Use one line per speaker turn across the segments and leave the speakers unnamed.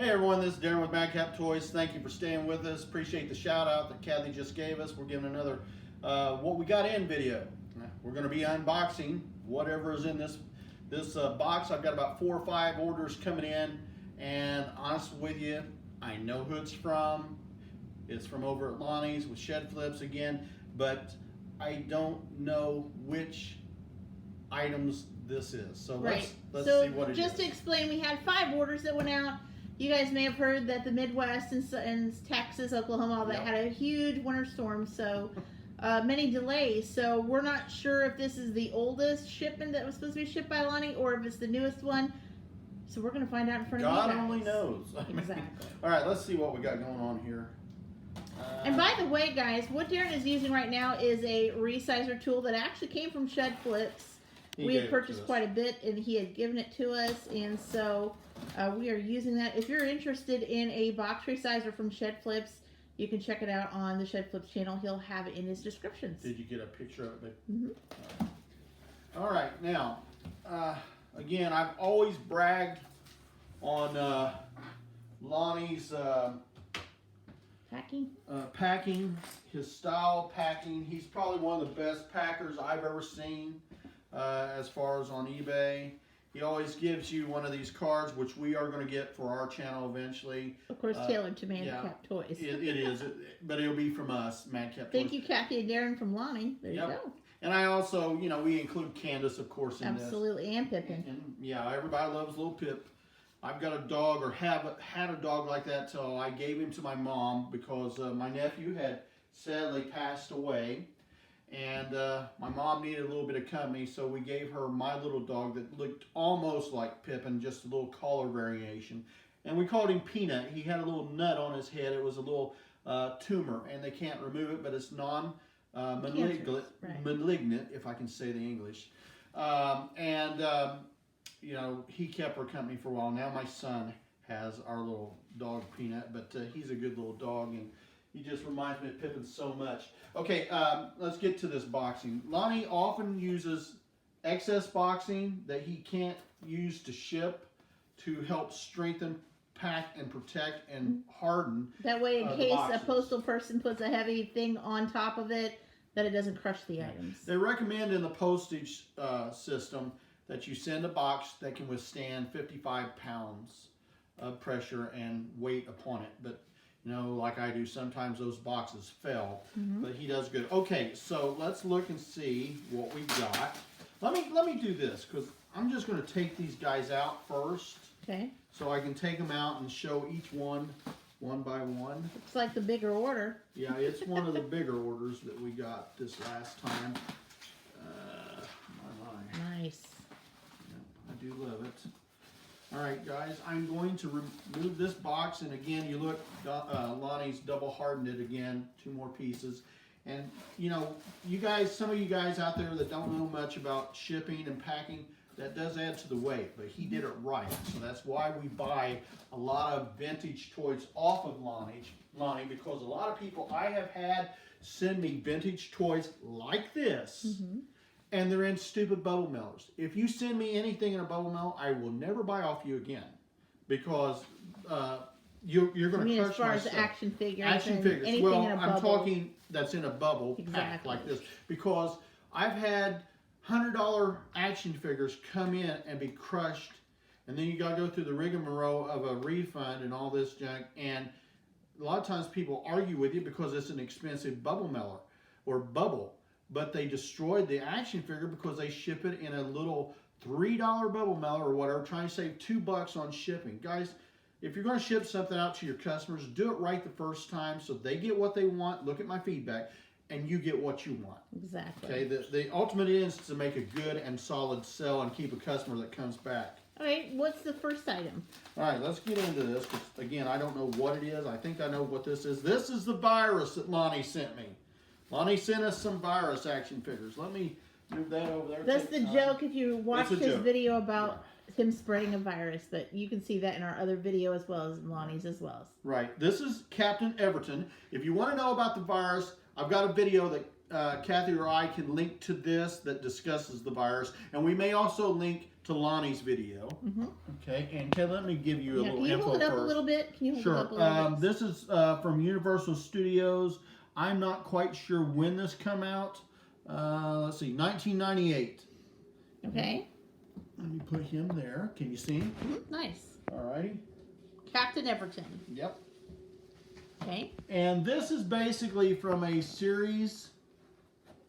Hey everyone, this is Daren with Madcap Toys. Thank you for staying with us. Appreciate the shout out that Kathy just gave us. We're giving another what we got in video. We're going to be unboxing whatever is in this box. I've got about 4 or 5 orders coming in, and honest with you, I know who it's from. It's from over at Lonnie's with Shed Flips again, but I don't know which items this is. So let's see what it is.
Just to explain, we had 5 orders that went out. You guys may have heard that the Midwest and Texas, Oklahoma, all that had a huge winter storm, so many delays. So we're not sure if this is the oldest shipment that was supposed to be shipped by Lonnie or if it's the newest one. So we're going to find out in front of you guys.
God only knows.
Exactly.
All right, let's see what we got going on here.
And by the way, guys, what Daren is using right now is a resizer tool that actually came from Shed Flips. We had purchased quite a bit, and he had given it to us, and so we are using that. If you're interested in a box resizer from Shed Flips, you can check it out on the Shed Flips channel. He'll have it in his descriptions.
Did you get a picture of it, babe? Mm-hmm. All right, now, again, I've always bragged on Lonnie's packing, his style packing. He's probably one of the best packers I've ever seen. As far as on eBay, he always gives you one of these cards, which we are going to get for our channel eventually.
Of course, tailored to Madcap Toys.
It is, but it'll be from us, Madcap Toys.
Thank you, Kathy and Daren from Lonnie. There you go.
And I also, you know, we include Candace, of course, in this.
Absolutely, and Pippin.
And yeah, everybody loves little Pip. I've got a dog, or had a dog like that till I gave him to my mom because my nephew had sadly passed away. And my mom needed a little bit of company, so we gave her my little dog that looked almost like Pippin, just a little color variation. And we called him Peanut. He had a little nut on his head. It was a little tumor, and they can't remove it, but it's malignant, if I can say the English. You know, he kept her company for a while. Now my son has our little dog Peanut, but he's a good little dog, and he just reminds me of Pippin so much. Okay, let's get to this boxing. Lonnie often uses excess boxing that he can't use to ship to help strengthen, pack, and protect, and harden.
That way, in case a postal person puts a heavy thing on top of it, that it doesn't crush the items. They
recommend in the postage system that you send a box that can withstand 55 pounds of pressure and weight upon it. But you know, like I do, sometimes those boxes fell, but he does good. Okay, so let's look and see what we got. Let me do this, because I'm just going to take these guys out first.
Okay.
So I can take them out and show each one by one.
Looks like the bigger order.
Yeah, it's one of the bigger orders that we got this last time.
Nice.
Yeah, I do love it. All right, guys, I'm going to remove this box, and again, you look, Lonnie's double hardened it again, 2 more pieces. And, you know, you guys, some of you guys out there that don't know much about shipping and packing, that does add to the weight, but he did it right. So that's why we buy a lot of vintage toys off of Lonnie, because a lot of people I have had send me vintage toys like this. And they're in stupid bubble mailers. If you send me anything in a bubble mail, I will never buy off you again, because you're going to crush my stuff.
As far as action figures.
Action figures. Well, I'm talking that's in a bubble pack like this, because I've had $100 action figures come in and be crushed, and then you got to go through the rigmarole of a refund and all this junk. And a lot of times people argue with you because it's an expensive bubble mailer or bubble. But they destroyed the action figure because they ship it in a little $3 bubble mailer or whatever, trying to save $2 on shipping. Guys, if you're going to ship something out to your customers, do it right the first time so they get what they want. Look at my feedback, and you get what you want.
Exactly.
Okay. The ultimate is to make a good and solid sell and keep a customer that comes back.
Okay, what's the first item?
All right, let's get into this. Again, I don't know what it is. I think I know what this is. This is the virus that Lonnie sent me. Lonnie sent us some virus action figures. Let me move that over there.
That's the joke if you watch his video about him spreading a virus, but you can see that in our other video as well as Lonnie's as well.
Right. This is Captain Everton. If you want to know about the virus, I've got a video that Kathy or I can link to this that discusses the virus, and we may also link to Lonnie's video. Okay, and let me give you a little info.
Can you hold it up a little bit? Can you hold it up a little bit?
This is from Universal Studios. I'm not quite sure when this come out. Let's see, 1998.
Okay.
Let me put him there. Can you see him?
Nice.
Alrighty.
Captain Everton.
Yep.
Okay.
And this is basically from a series,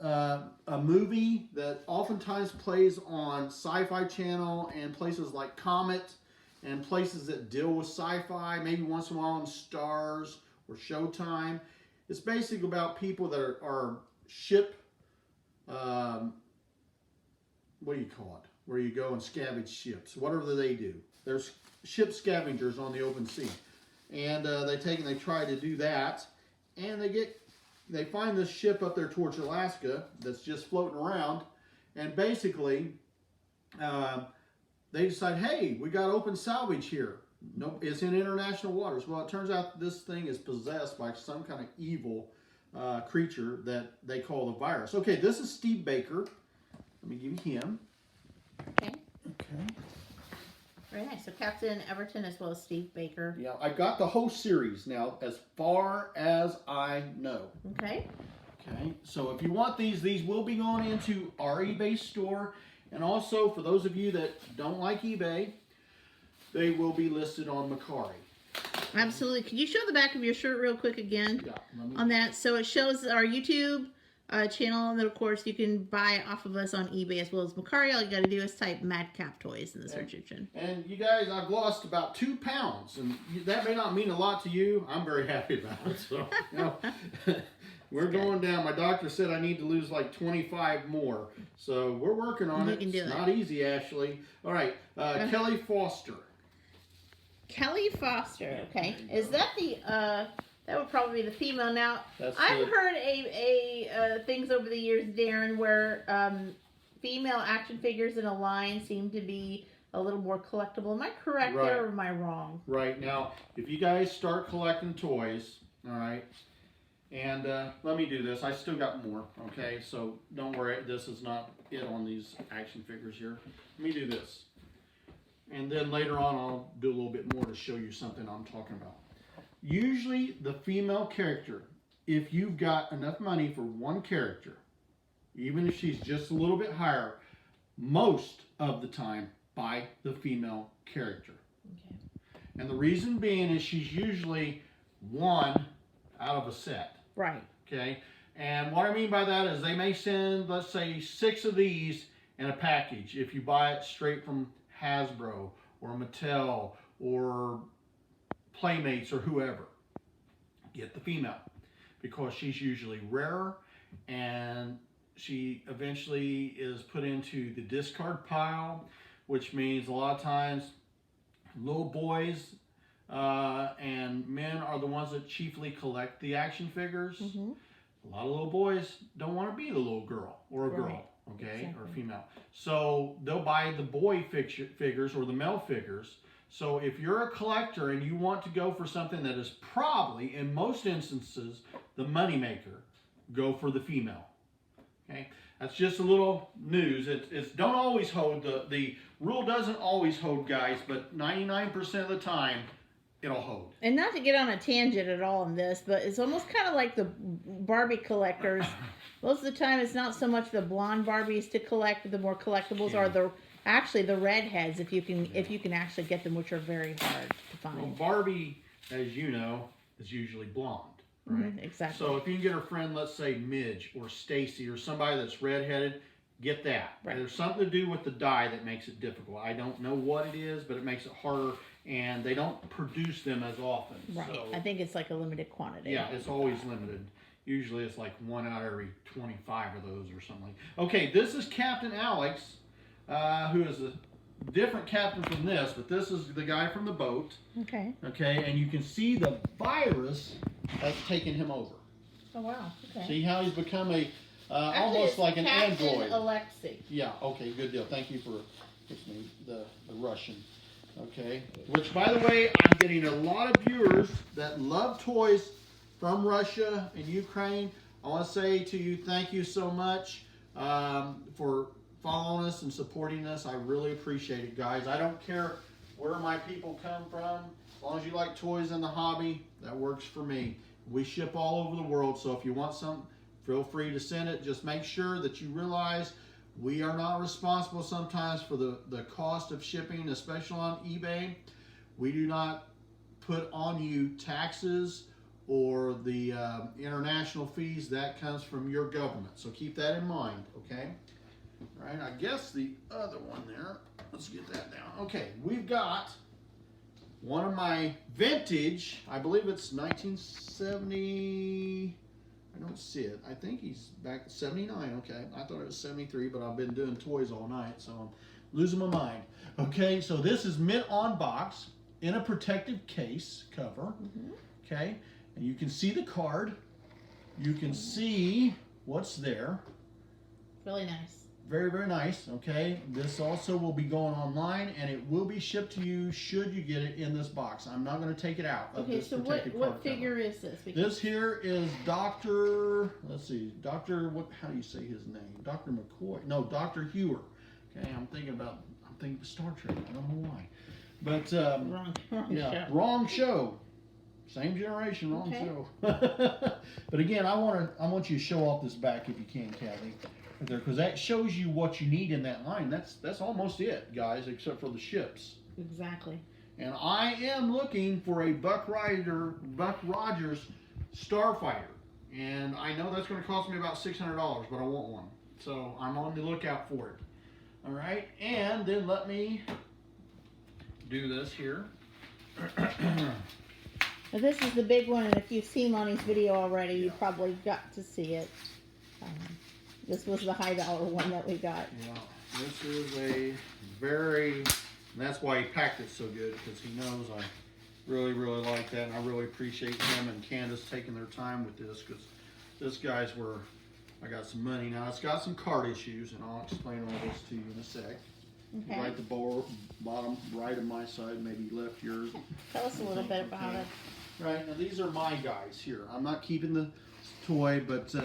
a movie that oftentimes plays on Sci-Fi Channel and places like Comet and places that deal with sci-fi, maybe once in a while on Stars or Showtime. It's basically about people that are ship, what do you call it? Where you go and scavenge ships, whatever they do. There's ship scavengers on the open sea. And they try to do that, and they find this ship up there towards Alaska that's just floating around, and basically they decide, hey, we got open salvage here. Nope, it's in international waters. Well, it turns out this thing is possessed by some kind of evil creature that they call the virus. Okay, this is Steve Baker. Let me give you him.
Okay.
Okay.
Very nice. So Captain Everton as well as Steve Baker.
Yeah, I got the whole series now, as far as I know.
Okay.
Okay, so if you want these will be going into our eBay store. And also, for those of you that don't like eBay, they will be listed on Mercari.
Absolutely. Could you show the back of your shirt real quick again?
Yeah,
on that? So it shows our YouTube channel, and then of course you can buy off of us on eBay as well as Mercari. All you got to do is type Madcap Toys in the search engine.
And you guys, I've lost about 2 pounds, and that may not mean a lot to you. I'm very happy about it. So, you know, we're going down. My doctor said I need to lose like 25 more. So we're working on it. It's not easy, actually. All right, Kelly Foster.
Kelly Foster. Okay, is that the? That would probably be the female. Now, I've heard things over the years, Darren, where female action figures in a line seem to be a little more collectible. Am I correct there, or am I wrong?
Right. Now, if you guys start collecting toys, all right, and let me do this. I still got more, okay? So don't worry. This is not it on these action figures here. Let me do this. And then later on, I'll do a little bit more to show you something I'm talking about. Usually the female character, if you've got enough money for one character, even if she's just a little bit higher, most of the time buy the female character. Okay. And the reason being is she's usually one out of a set.
Right.
Okay. And what I mean by that is they may send, let's say, 6 of these in a package if you buy it straight from Hasbro or Mattel or Playmates or whoever. Get the female, because she's usually rarer, and she eventually is put into the discard pile, which means a lot of times little boys and men are the ones that chiefly collect the action figures. A lot of little boys don't want to be the little girl or a girl, okay, or female. So they'll buy the boy figures or the male figures. So if you're a collector and you want to go for something that is probably, in most instances, the moneymaker, go for the female. Okay, that's just a little news. It's don't always hold, the rule doesn't always hold, guys, but 99% of the time, it'll hold.
And not to get on a tangent at all in this, but it's almost kind of like the Barbie collectors. Most of the time, it's not so much the blonde Barbies to collect. The more collectibles are the redheads, if you can actually get them, which are very hard to find.
Well, Barbie, as you know, is usually blonde, right?
Exactly.
So if you can get her friend, let's say Midge or Stacy or somebody that's redheaded, get that. Right. There's something to do with the dye that makes it difficult. I don't know what it is, but it makes it harder, and they don't produce them as often.
Right.
So,
I think it's like a limited quantity.
Yeah, it's always limited. Usually it's like 1 out of every 25 of those or something. Okay, this is Captain Alex, who is a different captain from this, but this is the guy from the boat. Okay. Okay, and you can see the virus has taken him over.
Oh, wow. Okay.
See how he's become a almost like an android.
Alexei.
Yeah, okay, good deal. Thank you for fixing the Russian. Okay, which, by the way, I'm getting a lot of viewers that love toys from Russia and Ukraine. I want to say to you, thank you so much for following us and supporting us. I really appreciate it, guys. I don't care where my people come from. As long as you like toys in the hobby, that works for me. We ship all over the world, so if you want some, feel free to send it. Just make sure that you realize we are not responsible sometimes for the cost of shipping, especially on eBay. We do not put on you taxes or the international fees. That comes from your government. So keep that in mind, okay? All right, I guess the other one there, let's get that down. Okay, we've got one of my vintage, I believe it's 1970, I don't see it. I think he's back 79, okay. I thought it was 73, but I've been doing toys all night, so I'm losing my mind. Okay, so this is mint on box in a protective case cover, okay. And you can see the card. You can see what's there.
Really nice.
Very, very nice, okay. This also will be going online, and it will be shipped to you should you get it in this box. I'm not going to take it out of this protected card
what figure is this?
This here is Dr. Let's see, Dr. How do you say his name? Dr. McCoy. No, Dr. Hewer. Okay, I'm thinking Star Trek. I don't know why. But wrong show. Same generation, wrong show. But again, I want you to show off this back if you can, Kathy. Because that shows you what you need in that line. That's almost it, guys, except for the ships.
Exactly.
And I am looking for a Buck Rogers Starfighter. And I know that's going to cost me about $600, but I want one. So I'm on the lookout for it. All right, and then let me do this here.
Now this is the big one, and if you've seen Lonnie's video already, you probably got to see it. This was the high dollar one that we got.
Yeah, this is a very, and that's why he packed it so good, because he knows I really, really like that, and I really appreciate him and Candace taking their time with this, because this guy's where I got some money. Now, it's got some card issues, and I'll explain all this to you in a sec.
Okay.
Right the bottom right of my side, maybe left yours.
Tell us a little bit about it.
Right, now these are my guys here. I'm not keeping the toy, but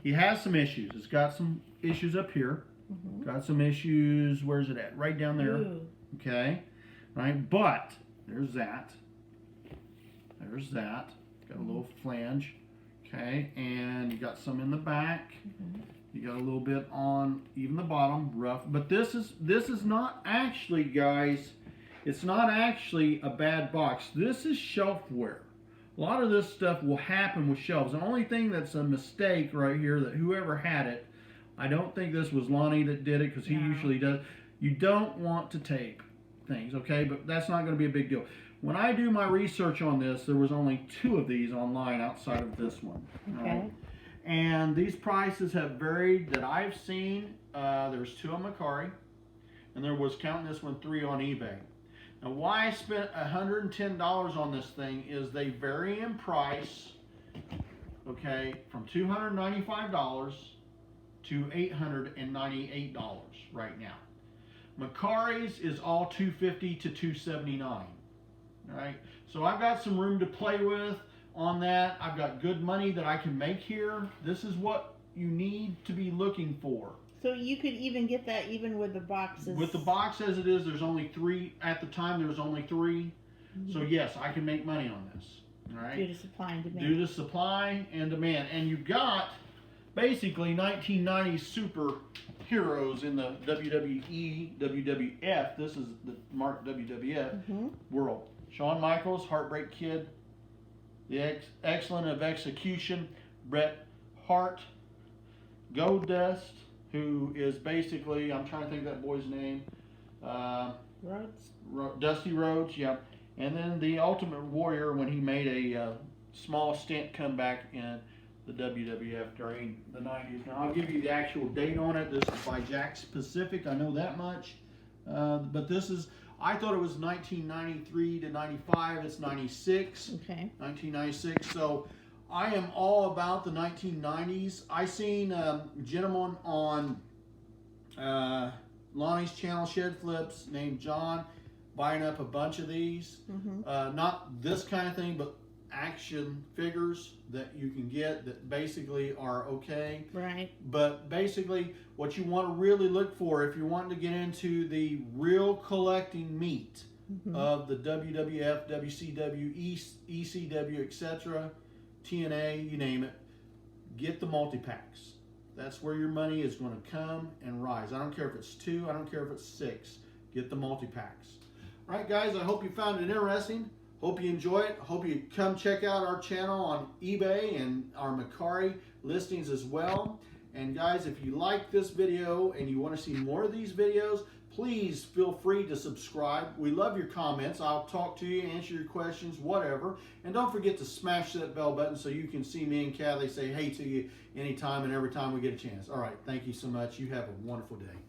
he has some issues. It's got some issues up here. Got some issues, where's it at? Right down there.
Ooh.
Okay, right, but there's that. There's that. Got a little flange. Okay, and you got some in the back. You got a little bit on even the bottom, rough. But this is not actually, guys, it's not actually a bad box. This is shelfware. A lot of this stuff will happen with shelves. The only thing that's a mistake right here, that whoever had it, I don't think this was Lonnie that did it, because he usually does. You don't want to tape things, okay? But that's not going to be a big deal. When I do my research on this, there was only 2 of these online outside of this one.
Okay.
Right? And these prices have varied that I've seen. There's 2 on Macari, and there was, counting this one, 3 on eBay. Now, why I spent $110 on this thing is they vary in price, okay, from $295 to $898 right now. Macari's is all $250 to $279. All right, so I've got some room to play with on that. I've got good money that I can make here. This is what you need to be looking for.
So you could even get that even with the boxes.
With the box as it is, there's only 3. At the time, there was only 3. So yes, I can make money on this. All right.
Due to supply and demand.
Due to supply and demand. And you've got basically 1990s superheroes in the WWE, WWF. This is the mark WWF world. Shawn Michaels, Heartbreak Kid, the Excellent of Execution, Bret Hart, Goldust, who is basically, I'm trying to think of that boy's name.
Rhodes?
Dusty Rhodes, yeah. And then the Ultimate Warrior, when he made a small stint comeback in the WWF during the 90s. Now, I'll give you the actual date on it. This is by Jakks Pacific, I know that much. But this is, I thought it was 1993 to 95. It's 96.
Okay.
1996. So I am all about the 1990s. I seen a gentleman on Lonnie's channel, Shed Flips, named John, buying up a bunch of these. Not this kind of thing, but action figures that you can get that basically are okay.
Right.
But basically, what you want to really look for if you're wanting to get into the real collecting meat of the WWF, WCW, ECW, etc., TNA, you name it, get the multi-packs. That's where your money is going to come and rise. I don't care if it's 2, I don't care if it's 6. Get the multi-packs. All right, guys, I hope you found it interesting. Hope you enjoy it. Hope you come check out our channel on eBay and our Mercari listings as well. And guys, if you like this video and you want to see more of these videos, please feel free to subscribe. We love your comments. I'll talk to you, answer your questions, whatever. And don't forget to smash that bell button so you can see me and Kathy say hey to you anytime and every time we get a chance. All right, thank you so much. You have a wonderful day.